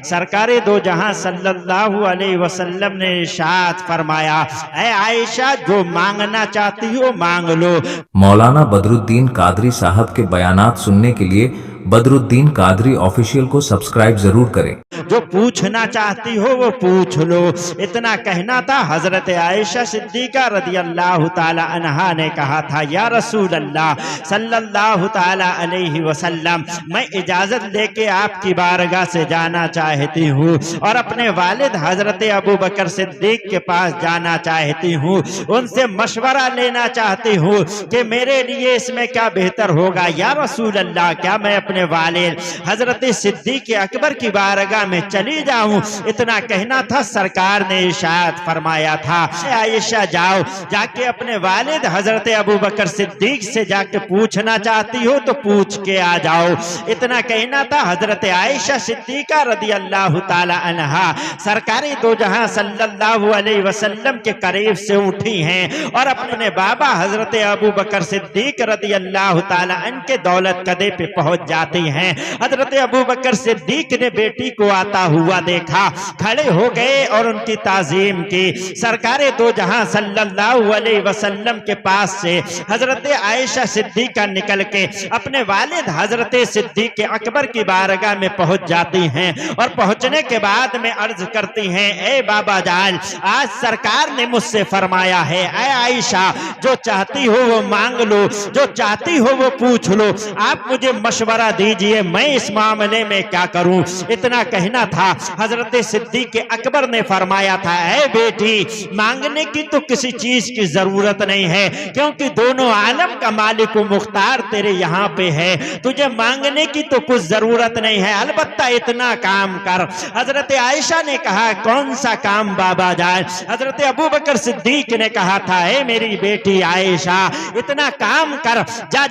سرکار دو جہاں صلی اللہ علیہ وسلم نے ارشاد فرمایا، اے عائشہ جو مانگنا چاہتی ہو مانگ لو۔ مولانا بدر الدین قادری صاحب کے بیانات سننے کے لیے بدر الدین قادری آفیشیل کو سبسکرائب ضرور کریں۔ جو پوچھنا چاہتی ہو وہ پوچھ لو۔ اتنا کہنا تھا، حضرت عائشہ صدیقہ رضی اللہ تعالی عنہا نے کہا تھا، یا رسول اللہ صلی اللہ تعالی علیہ وسلم، میں اجازت لے کے آپ کی بارگاہ سے جانا چاہتی ہوں اور اپنے والد حضرت ابو بکر صدیق کے پاس جانا چاہتی ہوں، ان سے مشورہ لینا چاہتی ہوں کہ میرے لیے اس میں کیا بہتر ہوگا۔ یا رسول اللہ، کیا میں اپنے والد حضرت صدیق اکبر کی بارگاہ میں چلی جاؤں؟ اتنا کہنا تھا، سرکار نے ارشاد فرمایا تھا، عائشہ جاؤ، جا کے اپنے والد حضرت ابو بکر صدیق سے جا کے پوچھنا چاہتی ہو تو پوچھ کے آ جاؤ۔ اتنا کہنا تھا، حضرت عائشہ صدیقہ رضی اللہ تعالی عنہا سرکار دو جہاں صلی اللہ علیہ وسلم کے قریب سے اٹھی ہیں اور اپنے بابا حضرت ابو بکر صدیق رضی اللہ تعالی عنہ کے دولت قدے پہ پہنچ جاتی ہیں۔ حضرت ابو بکر صدیق نے بیٹی کو آتا ہوا دیکھا، کھڑے ہو گئے اور ان کی تعظیم کی۔ سرکار دو جہاں صلی اللہ علیہ وسلم کے پاس سے حضرت عائشہ صدیقہ نکل کے اپنے والد حضرت صدیق اکبر کی بارگاہ میں پہنچ جاتی ہیں اور پہنچنے کے بعد میں عرض کرتی ہیں، اے بابا جان، آج سرکار نے مجھ سے فرمایا ہے، اے عائشہ جو چاہتی ہو وہ مانگ لو، جو چاہتی ہو وہ پوچھ لو، آپ مجھے مشورہ دیجئے میں اس معاملے میں کیا کروں۔ اتنا کہنا تھا، حضرت صدیق اکبر نے فرمایا تھا، اے بیٹی مانگنے کی تو کسی چیز کی ضرورت نہیں ہے، کیونکہ دونوں عالم کا مالک و مختار تیرے یہاں پہ ہے، تجھے مانگنے کی تو کچھ ضرورت نہیں ہے، البتہ اتنا کام کر۔ حضرت عائشہ نے کہا، کون سا کام بابا جان؟ حضرت ابو بکر صدیق نے کہا تھا، اے میری بیٹی عائشہ اتنا کام کر،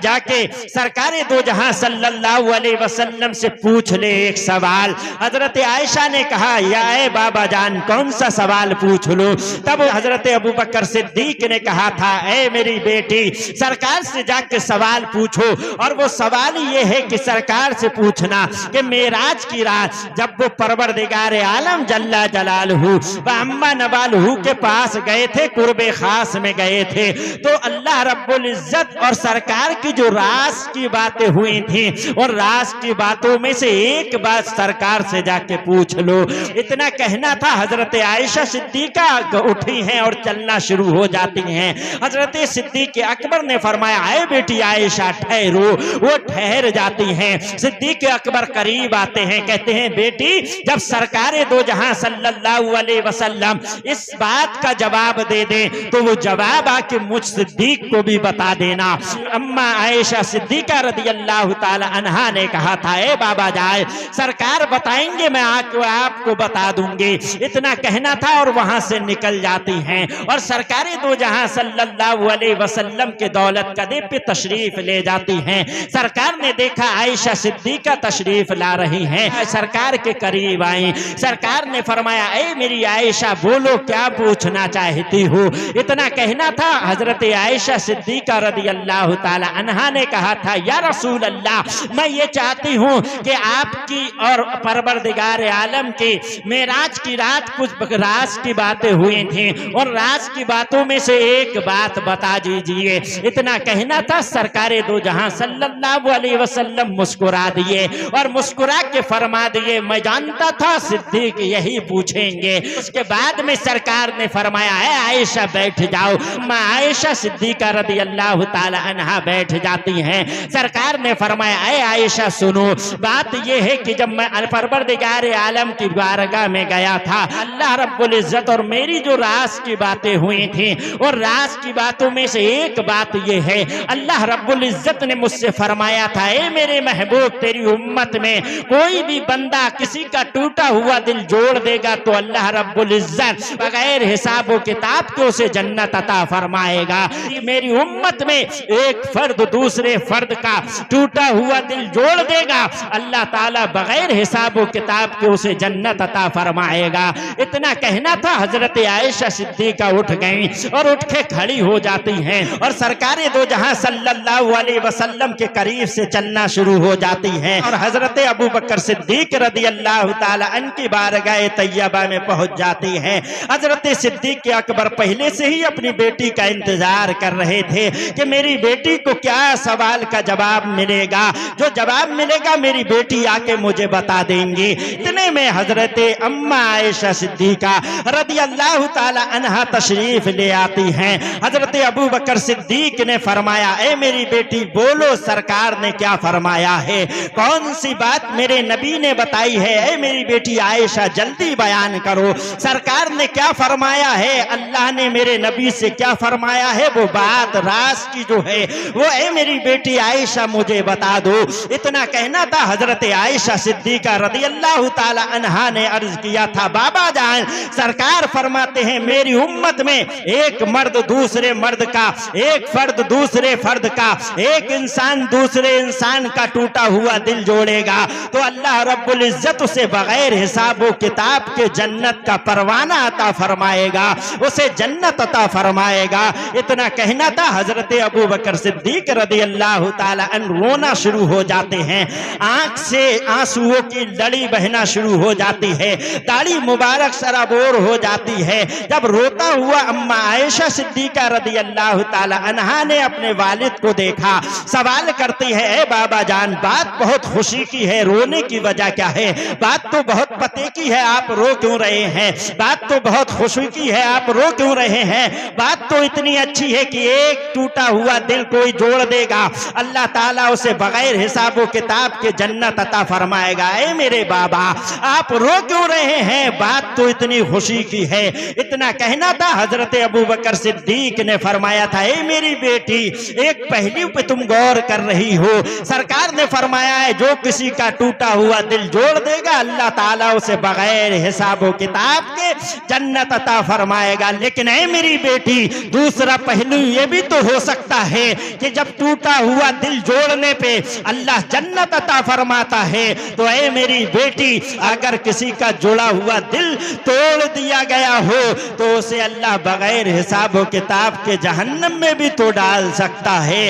جا کے سرکار دو جہاں صلی اللہ علیہ وسلم سے پوچھ لے ایک سوال۔ حضرت عائشہ نے کہا، یا اے بابا جان کون سا سوال پوچھ لو؟ تب حضرت ابو بکر صدیق نے کہا تھا، اے میری بیٹی سرکار سے جا کے سوال پوچھو، اور وہ سوال یہ ہے کہ سرکار سے پوچھنا کہ معراج کی رات جب وہ پروردگار عالم جل جلالہ و عما نوالہ کے پاس گئے تھے، قرب خاص میں گئے تھے، تو اللہ رب العزت اور سرکار کی جو راز کی باتیں ہوئی تھیں اور راز کی باتوں میں سے ایک بات سرکار سے جا کے پوچھ لو۔ اتنا کہنا تھا، حضرت عائشہ صدیقہ اٹھی ہیں اور چلنا شروع ہو جاتی ہیں۔ حضرت صدیق اکبر نے فرمایا، اے بیٹی عائشہ ٹھہرو، وہ ٹھہر جاتی ہیں۔ صدیق اکبر قریب آتے ہیں، کہتے ہیں، بیٹی جب سرکار دو جہاں صلی اللہ علیہ وسلم اس بات کا جواب دے دیں تو وہ جواب آ کے مجھ صدیق کو بھی بتا دینا۔ اما عائشہ صدیقہ رضی اللہ تعالی عنہا نے کہا تھا، اے بابا جائے سرکار بتائیں گے میں آپ کو بتا دوں گی۔ اتنا کہنا تھا اور وہاں سے نکل جاتی ہیں اور سرکار دو جہاں صلی اللہ علیہ وسلم کے دولت قدے پہ تشریف لے جاتی ہیں۔ سرکار نے دیکھا عائشہ صدیقہ تشریف لا رہی ہیں، سرکار کے قریب آئیں۔ سرکار نے فرمایا، اے میری عائشہ بولو کیا پوچھنا چاہتی ہو؟ اتنا کہنا تھا، حضرت عائشہ صدیقہ رضی اللہ تعالی عنہا نے کہا تھا، یا رسول اللہ میں یہ چاہتی ہوں کہ آپ کی اور پروردگار عالم کی معراج کی رات کچھ راز کی باتیں ہوئی تھیں اور راز کی باتوں میں سے ایک بات بتا دیجئے۔ اتنا کہنا تھا، سرکار دو جہاں صلی اللہ علیہ وسلم مسکرا دیے اور مسکرا کے فرما دیے، میں جانتا تھا صدیق یہی پوچھیں گے۔ اس کے بعد میں سرکار نے فرمایا، اے عائشہ بیٹھ جاؤ۔ عائشہ صدیقہ رضی اللہ تعالی عنہا بیٹھ جاتی ہیں۔ سرکار نے فرمایا، اے عائشہ سنو، بات یہ ہے کہ جب میں پروردگار عالم کی بارگاہ میں گیا تھا، اللہ رب العزت اور میری جو راز کی باتیں ہوئی تھیں اور راز کی باتوں میں سے ایک بات یہ ہے، اللہ رب العزت نے مجھ سے فرمایا تھا، اے میرے محبوب تیری امت میں کوئی بھی بندہ کسی کا ٹوٹا ہوا دل جوڑ دے گا تو اللہ رب العزت بغیر حساب و کتاب کے اسے جنت عطا فرمائے گا۔ میری امت میں ایک فرد دوسرے فرد کا ٹوٹا ہوا دل दिल जोड़ देगा, अल्लाह ताला बगैर हिसाब व किताब के उसे जन्नत अता फरमाएगा। इतना कहना था, हजरत आयशा सिद्दीका उठ गईं और उठ के खड़ी हो जाती हैं और सरकारे दो जहां सल्लल्लाहु अलैहि वसल्लम के करीब से चलना शुरू हो जाती हैं और हजरत अबू बकर सिद्दीक रदी अल्लाह ताला अन्हु की बारगाह तैयबा में पहुंच जाती हैं। हजरत सिद्दीक अकबर पहले से ही अपनी बेटी का इंतजार कर रहे थे कि मेरी बेटी को क्या सवाल का जवाब मिलेगा, जो जवाब मिलेगा मेरी बेटी आके मुझे बता देंगी। इतने में हजरत अम्मा आयशा सिद्दीका रदी अल्लाह ताला अन्हा तशरीफ ले आती हैं। हजरत अबू बकर सिद्दीक ने फरमाया, ए मेरी बेटी बोलो सरकार ने क्या फरमाया है, कौन सी बात मेरे नबी ने बताई है, ए मेरी बेटी आयशा जल्दी बयान करो, सरकार ने क्या फरमाया है, अल्लाह ने मेरे नबी से क्या फरमाया है, वो बात राज की जो है वो ए मेरी बेटी आयशा मुझे बता दो। इतना कहना था, हजरत आयशा सिद्दीका रदी अल्लाह ताला अन्हा ने अर्ज किया था, बाबा जान सरकार फरमाते हैं मेरी उम्मत में एक मर्द दूसरे मर्द का, एक फर्द दूसरे फर्द का, एक इंसान दूसरे इंसान का टूटा हुआ दिल जोड़ेगा तो अल्लाह रब्बुल इज्जत उसे बगैर हिसाब व किताब के जन्नत का परवाना अता फरमाएगा, उसे जन्नत अता फरमाएगा। इतना कहना था, हजरत अबू बकर सिद्दीक रदी अल्लाह ताला अन्हु रोना शुरू हो जाते हैं, आंख से आंसुओं की लड़ी बहना शुरू हो जाती है, दाढ़ी मुबारक सराबोर हो जाती है। जब रोता हुआ अम्मा आयशा सिद्दीका रदी अल्लाह ताला अन्हा ने अपने वालिद को देखा, सवाल करती है, ए बाबा जान बात बहुत खुशी की है, रोने की वजह क्या है, बात तो बहुत पते की है, आप रो क्यों रहे हैं, बात तो बहुत खुशी की है, आप रो क्यों रहे हैं, बात तो इतनी अच्छी है कि एक टूटा हुआ दिल कोई जोड़ देगा, अल्लाह ताला उसे बगैर हिसाब व किताब के जन्नत अता फरमाएगा। ए मेरे बाबा आप रो क्यों रहे हैं, बात तो इतनी खुशी की है। इतना कहना था, हजरत अबू बकर सिद्दीक ने फरमाया था, ए मेरी बेटी एक पहलू पे तुम गौर कर रही हो, सरकार ने फरमाया है जो किसी का टूटा हुआ दिल जोड़ देगा अल्लाह ताला उसे बगैर हिसाब व किताब के जन्नत अता फरमाएगा। लेकिन ए मेरी बेटी दूसरा पहलू ये भी तो हो सकता है कि जब टूटा हुआ दिल जोड़ने पे अल्लाह जन्नत अता फरमाता है तो ए मेरी बेटी अगर किसी का जुड़ा हुआ दिल तोड़ दिया गया हो तो उसे अल्लाह बगैर हिसाब व किताब के जहन्नम में भी तो डाल सकता है।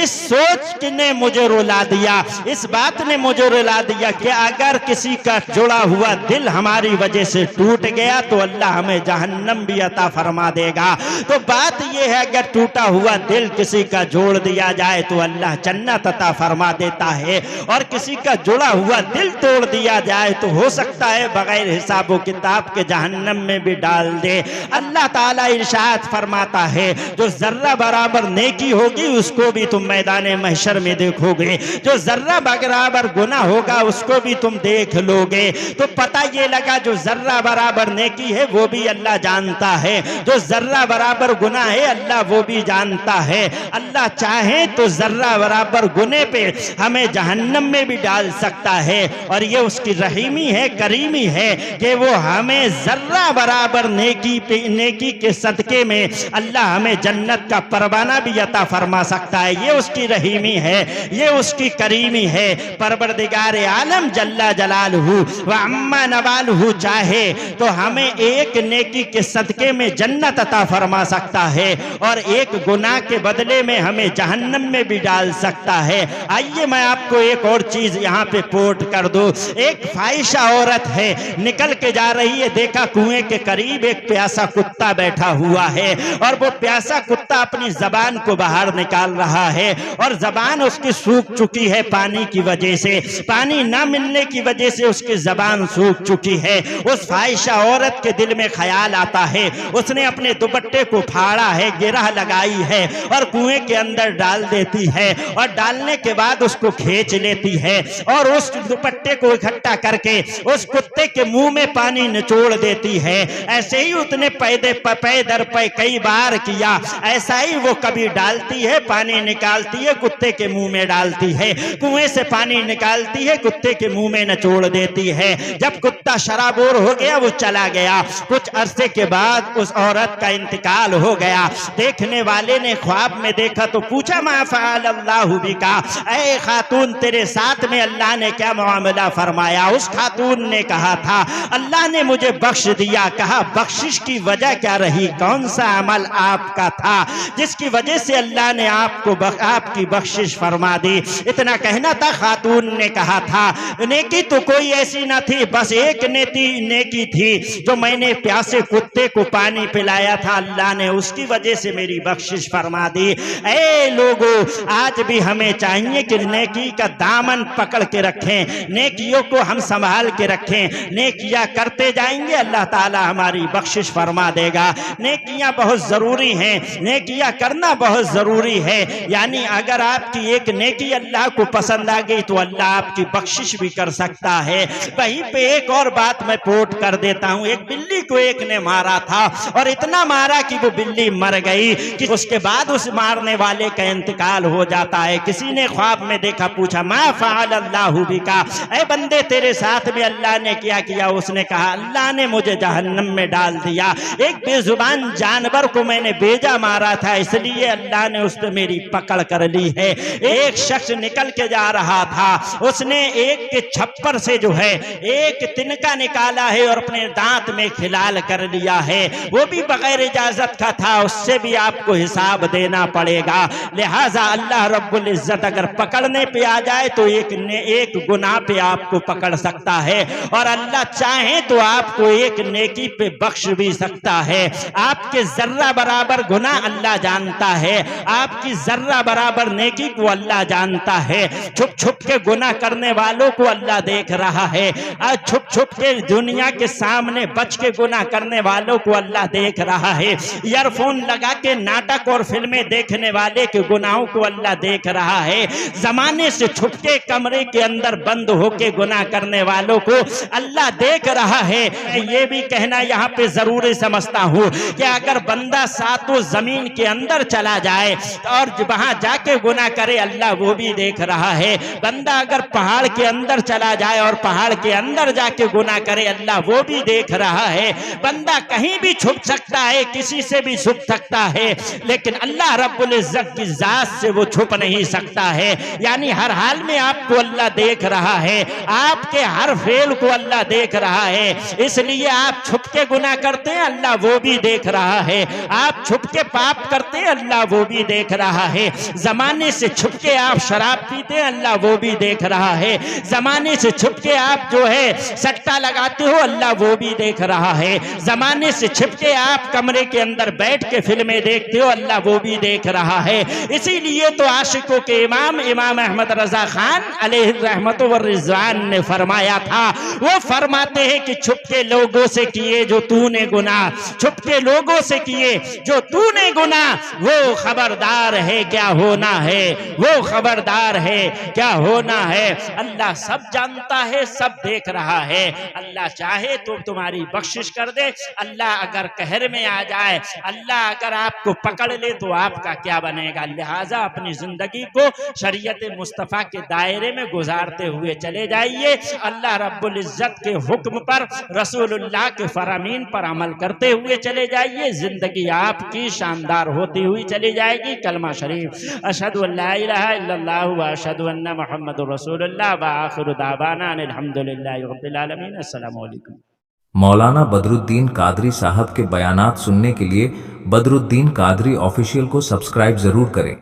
इस सोच ने मुझे रुला दिया, इस बात ने मुझे रुला दिया कि अगर किसी का जुड़ा हुआ दिल हमारी वजह से टूट गया तो अल्लाह हमें जहन्नम भी अता फरमा देगा। तो बात यह है अगर टूटा हुआ दिल किसी का जोड़ दिया जाए तो अल्लाह जन्नत अता फरमा देता है और किसी का जुड़ा हुआ दिल तोड़ दिया जाए तो हो सकता है बगैर हिसाब व किताब के जहन्नम में भी डाल दे। अल्लाह ताला इरशाद फरमाता है जो जर्रा बराबर नेकी होगी उसको भी तुम मैदान महशर में देखोगे, जो जर्रा बराबर गुनाह होगा उसको भी तुम देख लोगे। तो पता ये लगा जो जर्रा बराबर नेकी है वो भी अल्लाह जानता है, जो जर्रा बराबर गुनाह है अल्लाह वो भी जानता है। अल्लाह चाहे तो जर्रा बराबर गुने पे हमें जहन्नम में भी डाल सकता है और ये उसकी रहीमी है, करीमी है कि वो हमें जर्रा बराबर नेकी के सदके में अल्लाह हमें जन्नत का परवाना भी अता फरमा सकता है। ये उसकी रहीमी है, ये उसकी करीमी है। परवरदिगार आलम जल्ला जलालहू व अम्मा नवालहू चाहे तो हमें एक नेकी के सदके में जन्नत अता फरमा सकता है और एक गुनाह के बदले में हमें जहन्नम में भी डाल सकता है। आइए मैं आपको एक और चीज यहाँ पे पोर्ट कर दूं। एक फाहिशा औरत है, निकल के जा रही है, देखा कुएं के करीब एक प्यासा कुत्ता बैठा हुआ है और वो प्यासा कुत्ता अपनी जबान को बाहर निकाल रहा है और जबान उसकी सूख चुकी है पानी की वजह से, पानी ना मिलने की वजह से उसकी जबान सूख चुकी है। उस फाहिशा औरत के दिल में ख्याल आता है, उसने अपने दुपट्टे को फाड़ा है, गिरह लगाई है और कुएं के अंदर डाल देती है और डालने के बाद उसको खींच लेती है और उस दुपट्टे को इकट्ठा करके उस कुत्ते के मुंह में पानी निचोड़ देती है। ऐसे ही उसने पै दर पै कई बार किया, ऐसा ही वो कभी डालती है पानी निकालती है कुत्ते के मुंह में डालती है, कुएं से पानी निकालती है कुत्ते के मुंह में निचोड़ देती है। जब कुत्ता शराबोर हो गया वो चला गया। कुछ अरसे के बाद उस औरत का इंतकाल हो गया। देखने वाले ने ख्वाब में देखा तो पूछा मा फ़अल अल्लाहु बिका, ऐ खातून तेरे साथ में अल्लाह ने क्या मामला फरमाया? उस खातून ने कहा था अल्लाह ने मुझे बख्श दिया। कहा बख्शिश की वजह क्या रही? कौन सा अमल आपका था जिसकी वजह से अल्लाह ने आपकी बख्शिश फरमा दी? इतना कहना था। खातून ने कहा था नेकी तो कोई ऐसी ना थी, बस एक नेकी थी जो मैंने प्यासे कुत्ते को पानी पिलाया था, अल्लाह ने उसकी वजह से मेरी बख्शिश फरमा दी। ऐ लोगों, आज भी हमें चाहिए कि नेकी का दामन पकड़ के रखें, नेकियों को हम संभाल के रखें। नेकियां करते जाएंगे, अल्लाह ताला हमारी बख्शिश फरमा देगा। नेकियां बहुत जरूरी हैं, नेकियां करना बहुत जरूरी है। यानी अगर आपकी एक नेकी अल्लाह को पसंद आ गई तो अल्लाह आपकी बख्शिश भी कर सकता है। वहीं पे एक और बात मैं कोट कर देता हूं। एक बिल्ली को एक ने मारा था और इतना मारा कि वो बिल्ली मर गई कि उसके बाद उस मारने वाले का इंतकाल हो जाता है। किसी ने ख्वाब में देखा, पूछा मा फ़अल अल्लाहु बिका, ऐ बंदे तेरे साथ में अल्लाह ने क्या किया? उसने कहा अल्लाह ने मुझे जहन्नम में डाल दिया। एक बेजुबान जानवर को मैंने बेजा मारा था, इसलिए अल्लाह ने उस पर मेरी पकड़ कर ली है। एक शख्स निकल के जा रहा था, उसने एक के छप्पर से जो है एक तिनका निकाला है और अपने दांत में खिलाल कर लिया है, वो भी बगैर इजाजत का था, उससे भी आपको हिसाब देना पड़ेगा। लिहाजा अल्लाह रब्बुल इज्जत अगर पकड़ने पे आ जाए तो एक गुनाह पे आपको पकड़ सकता है और अल्लाह चाहे तो आपको एक नेकी पे बख्श भी सकता है। आपके जर्रा बराबर गुनाह अल्लाह जानता है, आपकी जर्रा बराबर नेकी को अल्लाह जानता है। छुप छुप के गुनाह करने वालों को अल्लाह देख रहा है, आज छुप छुप के दुनिया के सामने बच के गुनाह करने वालों को अल्लाह देख रहा है। ईयरफोन लगा के नाटक और फिल्में देखने वाले के गुनाहों को अल्लाह देख रहा है। जमाने से छुप के कमरे के अंदर बंद होके गुनाह करने वालों को अल्लाह देख रहा है। ये भी कहना यहाँ पे जरूरी समझता हूँ कि अगर बंदा सातों जमीन के अंदर चला जाए और वहां जाके गुनाह करे, अल्लाह वो भी देख रहा है। बंदा अगर पहाड़ के अंदर चला जाए और पहाड़ के अंदर जाके गुनाह करे, अल्लाह वो भी देख रहा है। बंदा कहीं भी छुप सकता है, किसी से भी छुप सकता है, लेकिन अल्लाह रब्बुल इज्जत की जात से वो छुप नहीं सकता है। यानी हर हाल में आपको अल्लाह देख रहा है, आपके हर फेल को अल्लाह देख रहा है। इसलिए आप छुप के गुनाह करते हैं, अल्लाह वो भी देख रहा है। आप छुप के पाप करते हैं, अल्लाह वो भी देख रहा है। जमाने से छुप के आप शराब पीते हैं, अल्लाह वो भी देख रहा है। जमाने से छुप के आप जो है सट्टा लगाते हो, अल्लाह वो भी देख रहा है। जमाने से छिप के आप कमरे के अंदर बैठ के फिल्में देखते हो, अल्लाह वो भी देख रहा है। इसीलिए तो आशिकों के इमाम अहमद रजा खान अलैहि रहमत व रिजवान ने फरमाया था, वो फरमाते हैं कि छुप के लोगों से किए जो तूने गुनाह, छुप के लोगों से किए जो तूने गुनाह, वो खबरदार है क्या होना है, वो खबरदार है क्या होना है। अल्लाह सब जानता है, सब देख रहा है। अल्लाह चाहे तो तुम्हारी बख्शिश कर दे, अल्लाह अगर कहर में आ जाए, अल्लाह अगर आपको पकड़ ले तो आपका क्या बनेगा। लिहाजा अपनी जिंदगी को शरीयत मुस्तफ़ा के दायरे में गुजारते हुए चले जाइए। अल्लाह रब्बुल इज्जत के हुक्म पर, रसूलुल्लाह के फरामीन पर अमल करते हुए चले जाइए। जिंदगी आपकी शानदार होती हुई चली जाएगी। कलमा शरीफ अशहदु अल्ला इलाहा इल्लल्लाह व अशहदु अन्ना मुहम्मदुर रसूलुल्लाह व आखिरु दावाना अल्हम्दुलिल्लाहि रब्बिल आलमीन। अस्सलामु अलैकुम। मौलाना बदरुद्दीन कादरी साहब के बयानात सुनने के लिए बदरुद्दीन कादरी ऑफिशियल को सब्सक्राइब जरूर करें।